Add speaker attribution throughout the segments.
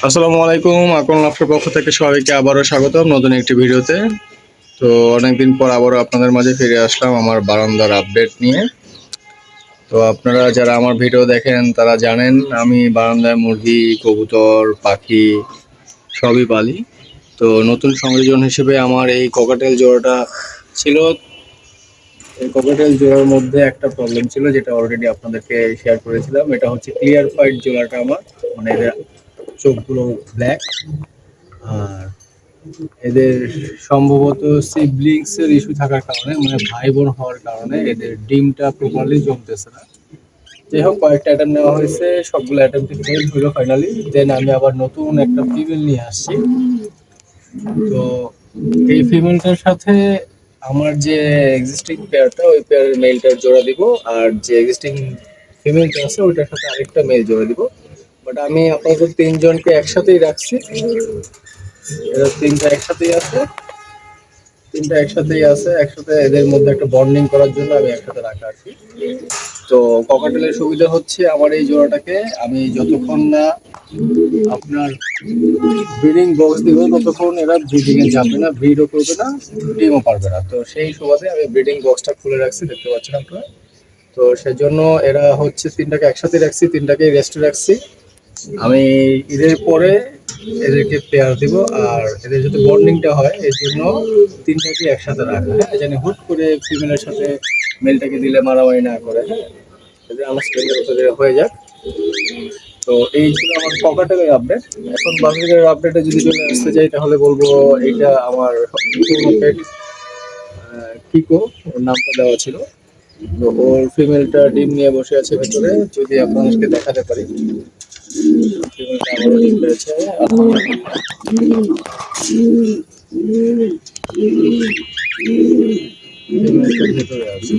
Speaker 1: আসসালামু আলাইকুম। আকন লাফের পক্ষ থেকে সবাইকে আবারও স্বাগতম নতুন একটি ভিডিওতে। তো অনেকদিন পর আবারও আপনাদের মাঝে ফিরে আসলাম আমার বারান্দার আপডেট নিয়ে। তো আপনারা যারা আমার ভিডিও দেখেন তারা জানেন আমি বারান্দায় মুরগি, কবুতর, পাখি সবই পালি। তো নতুন সংযোজন হিসেবে আমার এই ককাটেল জোড়াটা ছিল। এই ককাটেল জোড়ার মধ্যে একটা প্রবলেম ছিল, যেটা অলরেডি আপনাদেরকে শেয়ার করেছিলাম। এটা হচ্ছে ক্লিয়ার ফাইট জোড়াটা আমার, মানে এদের চোখগুলো ব্ল্যাক। আর এদের সম্ভবত সিবলিংস এর ইস্যু থাকার কারণে, মানে ভাই বোন হওয়ার কারণে এদের ডিমটা প্রপারলি জমতেছে না। যাই হোক, কয়েকটা অ্যাটেম্প নেওয়া হয়েছে, সবগুলো অ্যাটেম্প ফেল হলো ফাইনালি। দেন আমি আবার নতুন একটা ফিমেল নিয়ে আসছি। তো এই ফিমেলটার সাথে আমার যে এক্সিস্টিং পেয়ারটা, ওই পেয়ারের মেলটার জোড়া দিব, আর যে এক্সিস্টিং ফিমেলটা আছে ওইটার সাথে আরেকটা মেল জোড়া দিব। বাট আমি আপাতত তিনজনকে একসাথেই রাখছি। এরা তিনটা একসাথেই আছে, একসাথে এদের মধ্যে একটা বন্ডিং করার জন্য আমি একসাথে রাখা আছি। তো ককাটেলের সুবিধা হচ্ছে, আমার এই জোড়াটাকে আমি যতক্ষণ না আপনার ব্রিডিং বক্স দিব ততক্ষণ এরা ব্রিডিং এ যাবে না, ব্রিডও করবে না, ডিমও পারবে না। তো সেই সুবাদে আমি ব্রিডিং বক্সটা খুলে রাখছি, দেখতে পাচ্ছেন আপনারা। তো সেজন্য এরা হচ্ছে তিনটাকে একসাথে রাখছি, তিনটাকে রেস্টে রাখছি। আমি ঈদের পরে এদেরকে পেয়ার দিব, আর এদের যাতে বন্ডিংটা হয় এর জন্য তিনটাকে একসাথে রাখা, হ্যাঁ, যেন হুট করে ফিমেলের সাথে মেলটাকে দিলে মারামারি না করে, হ্যাঁ, এদের আন্ডারস্ট্যান্ডিং হয়ে যাক। তো এই ছিল আমার ককাটেলের আপডেট। এখন বাজিকারের আপডেটে যদি চলে আসতে যাই তাহলে বলবো এইটা আমার পুরনো পেট, কিকো ওর নামটা দেওয়া ছিল। তো ওর ফিমেলটা ডিম নিয়ে বসে আছে ভেতরে, যদি আপনাদেরকে দেখাতে পারি। ফিমেলটা আবারও ডিম পেয়েছে, ফিমেলটা ভেতরে আছে।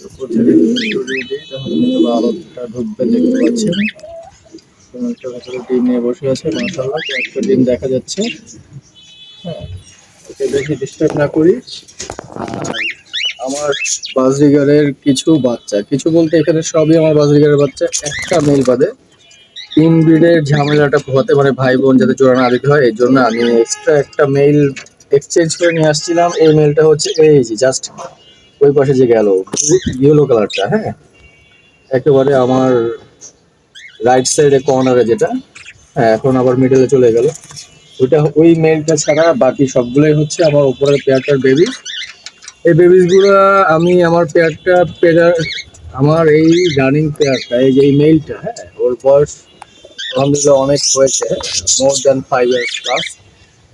Speaker 1: উপর থেকে সরিয়ে দিই তাহলে হয়তো আলোটা ঢুকবে, দেখতে পাচ্ছেন। ফিমেলটা ভেতরে ডিম নিয়ে বসে আছে, মাশাআল্লাহ একটা ডিম দেখা যাচ্ছে। হ্যাঁ, ওকে বেশি ডিস্টার্ব না করি। আর আমার বাজরিগারের কিছু বাচ্চা, কিছু বলতে এখানে সবই আমার বাজরিগারের বাচ্চা, একটা মেল বাদে। ইনব্রিডের ঝামেলাটা পোহাতে, মানে ভাই বোন যাতে জোড়া না দিতে হয়, এই জন্য আমি এক্সট্রা একটা মেল এক্সচেঞ্জ করে নিয়ে আসছিলাম। এই মেলটা হচ্ছে এই যে জাস্ট ওই পাশে যে গেল ইয়েলো কালারটা, হ্যাঁ, একেবারে আমার রাইট সাইডে কর্নারে যেটা, হ্যাঁ, এখন আবার মিডলে চলে গেল। ওইটা ওই মেলটা ছাড়া বাকি সবগুলোই হচ্ছে আমার উপরের পেয়ারটার বেবি। এই বেবিসগুলো আমি আমার আমার এই রানিং পেয়ারটা, এই যে এই মেলটা, হ্যাঁ, ওর বয়স আলহামদুলিল্লাহ অনেক হয়েছে, মোর দ্যান 5 ইয়ার্স প্লাস।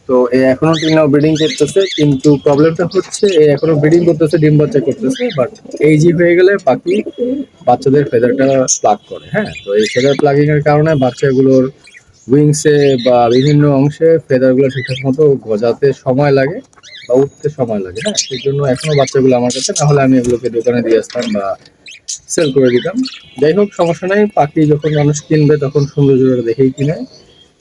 Speaker 1: তো এ এখনো টিল নাও ব্রিডিং করতেছে, কিন্তু প্রবলেমটা হচ্ছে এ এখনো ব্রিডিং করতেছে, ডিম বাচ্চা করতেছে, বাট এইজি হয়ে গেলে বাকি বাচ্চাদের ফেদারটা প্লাগ করে, হ্যাঁ। তো এই ফেদার প্লাগিং এর কারণে বাচ্চাগুলোর উইংসে বা বিভিন্ন অংশে ফেদারগুলো ঠিকঠাক মতো গজাতে সময় লাগে বা উঠতে সময় লাগে, হ্যাঁ। সেই জন্য এখনো বাচ্চাগুলো আমার কাছে, নাহলে আমি এগুলোকে দোকানে দিয়ে আসতাম বা সেল করে দিতাম। যাই হোক, সমস্যা নাই, পাখি যখন মানুষ কিনবে তখন সৌন্দর্য দেখেই কিনে।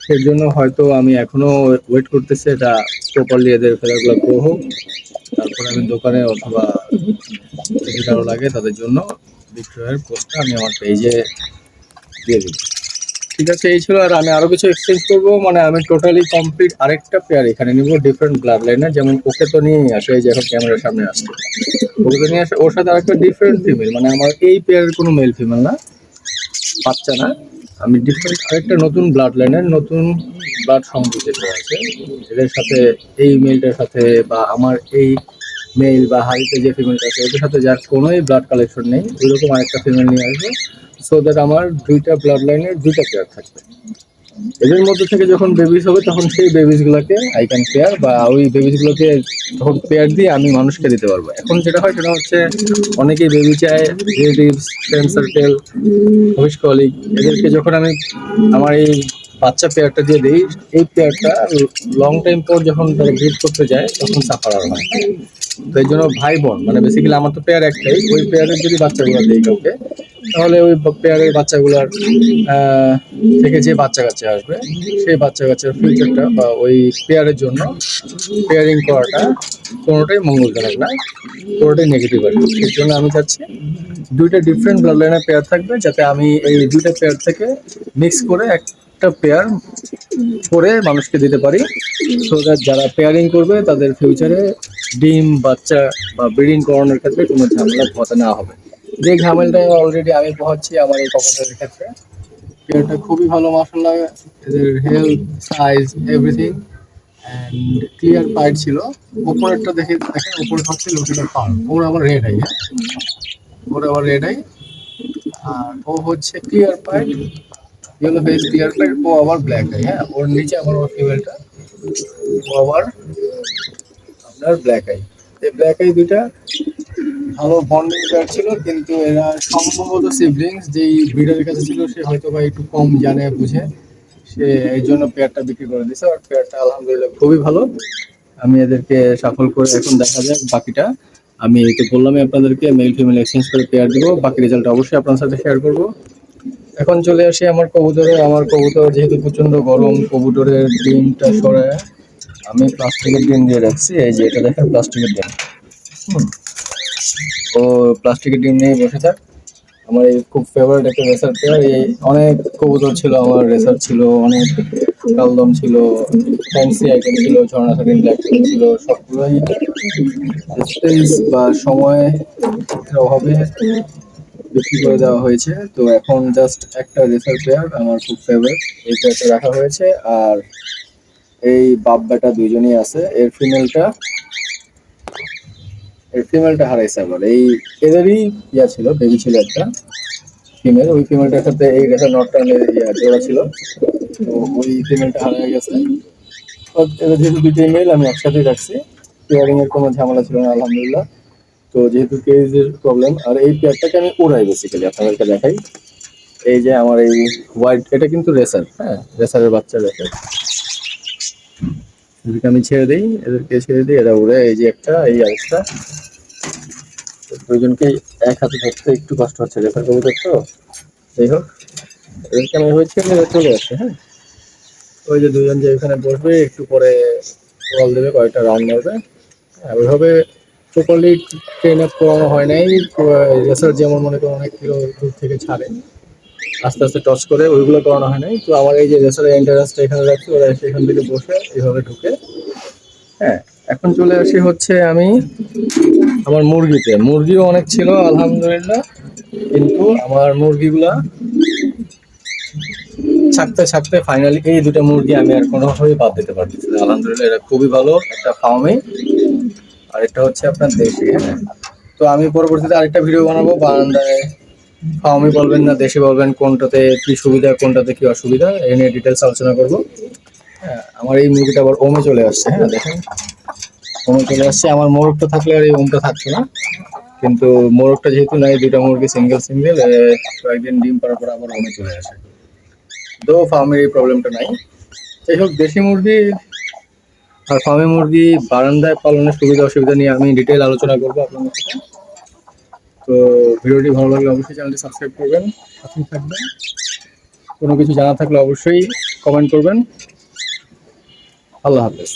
Speaker 1: সেই জন্য হয়তো আমি এখনো ওয়েট করতেছি এটা প্রপারলি এদের ফেদারগুলো গ্রো হোক, তারপরে আমি দোকানে অথবা যদি কারো লাগে তাদের জন্য বিক্রয়ের পোস্টটা আমি আমার পেজে দিয়ে দিব। ঠিক আছে, এই ছিল। আর আমি আরো কিছু এক্সচেঞ্জ করবো, মানে আমি টোটালি কমপ্লিট আরেকটা পেয়ার এখানে নিবো, ডিফারেন্ট ব্লাড লাইনের। যেমন ওকে তো নিয়েই আসে, এই যে এখন ক্যামেরার সামনে আসছে, ওকে তো নিয়ে আসে, ওর সাথে আরেকটা ডিফারেন্ট ফিমেল, মানে আমার এই পেয়ারের কোনো মেল ফিমেল না, বাচ্চা না। আমি ডিফারেন্ট আরেকটা নতুন ব্লাড লাইনের, নতুন ব্লাড সংযুক্ত আছে এদের সাথে, এই মেলটার সাথে বা আমার এই মেল বা হাড়িতে যে ফিমেলটা আছে ওদের সাথে যার কোনোই ব্লাড কালেকশন নেই, ওইরকম আরেকটা ফিমেল নিয়ে আসবো। সো দ্যাট আমার দুইটা ব্লাড লাইনের দুইটা পেয়ার থাকবে। এদের মধ্যে থেকে যখন বেবিস হবে তখন সেই বেবিস গুলোকে আই ক্যান পেয়ার, বা ওই বেবিস গুলোকে তখন পেয়ার দিয়ে আমি মানুষকে দিতে পারবো। এখন যেটা হয় সেটা হচ্ছে অনেকেই বেবি চায়, relatives, friend circle, office colleague, এদেরকে যখন আমি আমার এই বাচ্চা পেয়ারটা দিয়ে দিই, এই পেয়ারটা লং টাইম পর যখন তারা ব্রিড করতে যায় তখন সাফার আর হয়। তো এই জন্য ভাই বোন, মানে বেসিক্যালি আমার তো পেয়ার একটাই, ওই পেয়ারের যদি বাচ্চাগুলো দিই কাউকে, তাহলে ওই পেয়ারের বাচ্চাগুলোর থেকে যে বাচ্চা কাচ্চা আসবে সেই বাচ্চা কাচ্চার ফিউচারটা বা ওই পেয়ারের জন্য পেয়ারিং করাটা কোনোটাই মঙ্গলজনক না, কোনোটাই নেগেটিভ আর কি। সেই জন্য আমি চাচ্ছি দুইটা ডিফারেন্ট ব্লাড লাইনের পেয়ার থাকবে, যাতে আমি এই দুইটা পেয়ার থেকে মিক্স করে একটা পেয়ার করে মানুষকে দিতে পারি, সো দ্যাট যারা পেয়ারিং করবে তাদের ফিউচারে ডিম বাচ্চা বা ব্রিডিং করানোর ক্ষেত্রে কোনো ঝামেলা পোহাতে না হবে। যে ঝামেলাটা অলরেডি আমি পোহাচ্ছি আমার এই কবুতরের ক্ষেত্রে। পেয়ারটা খুবই ভালো মাশাআল্লাহ, এদের health, size, everything and clear পাইট ছিল। উপরেরটা দেখেন, উপরে হচ্ছে লোকেটা ফার্ম, ওর আবার রেড আই, ওর আবার রেড আই, আর ও হচ্ছে clear pied, yellow face clear pied, ও আবার ব্ল্যাক আই। হ্যাঁ, ওর নিচে আবার ওর ফিমেলটা, ও আবার আপনার ব্ল্যাক আই। এই ব্ল্যাক আই দুইটা ভালো বন্ডিং পেয়ার ছিল, কিন্তু এরা সম্ভবত সিবলিংস, যেই ব্রিডারের কাছে ছিল সে হয়তো বা একটু কম জানে বুঝে, সে এই জন্য পেয়ারটা বিক্রি করে দিয়েছে। আর পেয়ারটা আলহামদুলিল্লাহ খুবই ভালো। আমি এদেরকে সাফল করে এখন দেখা যাক বাকিটা। আমি তো বললামই আপনাদেরকে মেল ফিমেল এক্সচেঞ্জ করে পেয়ার দিব, বাকি রেজাল্ট অবশ্যই আপনার সাথে শেয়ার করব। এখন চলে আসি আমার কবুতরে। আমার কবুতর যেহেতু প্রচন্ড গরম, কবুতরের ডিমটা সরায় আমি প্লাস্টিকের ডিম দিয়ে রাখছি। এই যে এটা দেখেন প্লাস্টিকের ডিম, ও প্লাস্টিকের ডিম নিয়ে বসে থাক। আমার এই খুব ফেভারিট একটা রেসার পেয়ার। এই অনেক কবুতর ছিল আমার, রেসার ছিল অনেক, কালদম ছিল, ফ্যান্সি আইটেম ছিল, ঝর্ণা সাটিন ব্ল্যাক ছিল, সবগুলোই স্পেস বা সময় অভাবে বিক্রি করে দেওয়া হয়েছে। তো এখন জাস্ট একটা রেসার পেয়ার আমার খুব ফেভারিট, এই পেয়ারটা রাখা হয়েছে। আর এই বাপ বেটা দুইজনই আছে। এর ফিমেলটা হারাইছে আবার, এই এদেরই ইয়া ছিল, বেবি ছিল একটা ফিমেল, ওই ফিমেলটার সাথে এই রেসার নটটা জোড়া ছিল, তো ওই ফিমেলটা হারিয়ে গেছে। তো এদের যেহেতু দুইটা মেল আমি একসাথেই রাখছি, পেয়ারিং এর কোনো ঝামেলা ছিল না আলহামদুলিল্লাহ। তো যেহেতু কেজের প্রবলেম, আর এই পেয়ারটাকে আমি ওড়াই বেসিক্যালি আপনাদেরকে দেখাই। এই যে আমার এই হোয়াইট, এটা কিন্তু রেসার, হ্যাঁ রেসারের বাচ্চা রেসার। এদেরকে আমি ছেড়ে দিই, এদেরকে ছেড়ে দিই, এরা উড়ে। এই যে একটা, এই আরেকটা, দুইজনকে এক হাতে ধরতে একটু কষ্ট হচ্ছে, রেসার কবুতর তো। যাই হোক, এদেরকে আমি হয়েছে চলে আসছে। হ্যাঁ, ওই যে দুজন যে এখানে বসবে, একটু পরে বল দেবে, কয়েকটা রাউন্ড মারবে। হ্যাঁ, ওইভাবে প্রপারলি ট্রেন আপ করানো হয় নাই। রেসার যেমন মনে করো অনেক কিলো দূর থেকে ছাড়ে, আস্তে আস্তে টচ করে, ওইগুলো করানো হয় নাই। তো আমার এই যে রেসারের এন্ট্রান্সটা এখানে রাখছি, ওরা এসে এখান থেকে বসে এইভাবে ঢুকে। হ্যাঁ, এখন চলে আসি হচ্ছে আমি আমার মুরগিতে। মুরগিও অনেক ছিল আলহামদুলিল্লাহ, কিন্তু আমার মুরগিগুলা ছাকতে ছাকতে ফাইনালি এই দুটো মুরগি আমি আর কোনোভাবেই বাদ দিতে পারতেছি না। আলহামদুলিল্লাহ এরা খুবই ভালো, একটা ফার্মে আর একটা হচ্ছে আপনার দেশি। হ্যাঁ, তো আমি পরবর্তীতে আরেকটা ভিডিও বানাবো বারান্দায় ফার্মে বলবেন না দেশি বলবেন, কোনটাতে কি সুবিধা কোনটাতে কি অসুবিধা এ নিয়ে ডিটেলস আলোচনা করবো। হ্যাঁ, আমার এই মুরগিটা আবার ওমে চলে আসছে। হ্যাঁ দেখেন, ওমে চলে আসছে। আমার মোরগটা থাকলে আর এই ওমটা থাকতো না, কিন্তু মোরগটা যেহেতু নাই, দুইটা মুরগি সিঙ্গেল সিঙ্গেল, কয়েকদিন ডিম পাড়ার পর আবার ওমে চলে আসে। তো ফার্মের এই প্রবলেমটা নাই। যাই হোক, দেশি মুরগি আর ফার্মে মুরগি বারান্দায় পালনের সুবিধা অসুবিধা নিয়ে আমি ডিটেল আলোচনা করবো আপনাদের সাথে। তো ভিডিওটি ভালো লাগলে অবশ্যই চ্যানেলটি সাবস্ক্রাইব করবেন, সাথেই থাকবেন। কোনো কিছু জানা থাকলে অবশ্যই কমেন্ট করবেন। আল্লাহ হাফেজ।